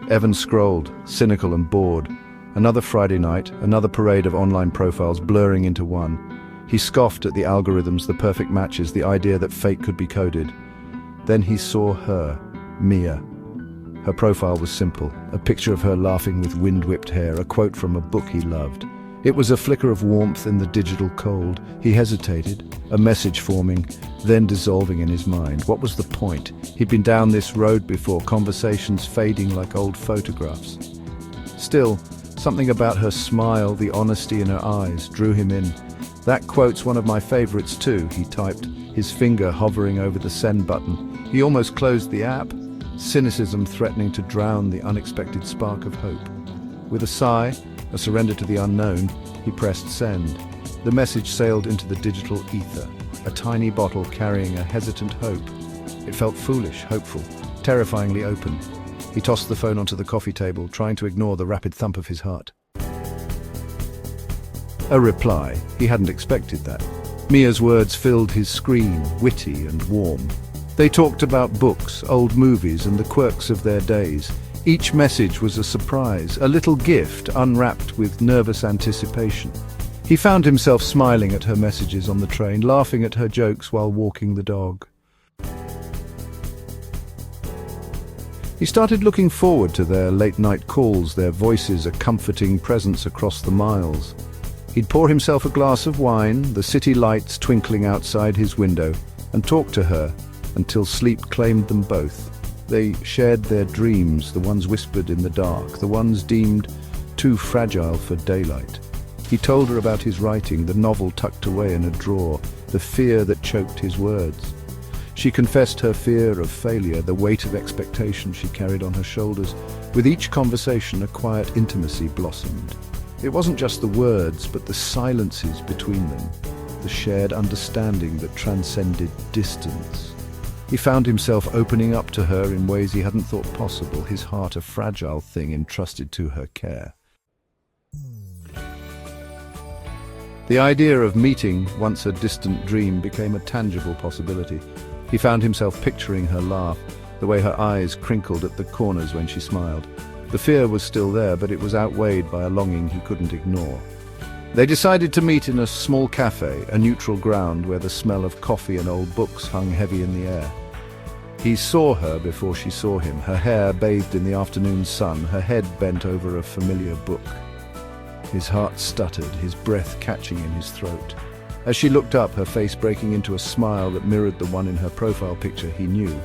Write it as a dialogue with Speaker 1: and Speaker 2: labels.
Speaker 1: Evan scrolled, cynical and bored. Another Friday night, another parade of online profiles blurring into one. He scoffed at the algorithms, the perfect matches, the idea that fate could be coded. Then he saw her, Mia. Her profile was simple, a picture of her laughing with wind-whipped hair, a quote from a book he loved. It was a flicker of warmth in the digital cold. He hesitated, a message forming, then dissolving in his mind. What was the point? He'd been down this road before, conversations fading like old photographs. Still, something about her smile, the honesty in her eyes, drew him in. That quote's one of my favorites too, he typed, his finger hovering over the send button. He almost closed the app, cynicism threatening to drown the unexpected spark of hope. With a sigh, a surrender to the unknown, he pressed send. The message sailed into the digital ether, a tiny bottle carrying a hesitant hope. It felt foolish, hopeful, terrifyingly open. He tossed the phone onto the coffee table, trying to ignore the rapid thump of his heart. A reply. He hadn't expected that. Mia's words filled his screen, witty and warm. They talked about books, old movies, and the quirks of their days. Each message was a surprise, a little gift unwrapped with nervous anticipation. He found himself smiling at her messages on the train, laughing at her jokes while walking the dog. He started looking forward to their late-night calls, their voices a comforting presence across the miles. He'd pour himself a glass of wine, the city lights twinkling outside his window, and talk to her until sleep claimed them both. They shared their dreams, the ones whispered in the dark, the ones deemed too fragile for daylight. He told her about his writing, the novel tucked away in a drawer, the fear that choked his words. She confessed her fear of failure, the weight of expectation she carried on her shoulders. With each conversation, a quiet intimacy blossomed. It wasn't just the words, but the silences between them, the shared understanding that transcended distance. He found himself opening up to her in ways he hadn't thought possible, his heart a fragile thing entrusted to her care. The idea of meeting, once a distant dream, became a tangible possibility. He found himself picturing her laugh, the way her eyes crinkled at the corners when she smiled. The fear was still there, but it was outweighed by a longing he couldn't ignore. They decided to meet in a small cafe, a neutral ground where the smell of coffee and old books hung heavy in the air. He saw her before she saw him, her hair bathed in the afternoon sun, her head bent over a familiar book. His heart stuttered, his breath catching in his throat. As she looked up, her face breaking into a smile that mirrored the one in her profile picture, he knew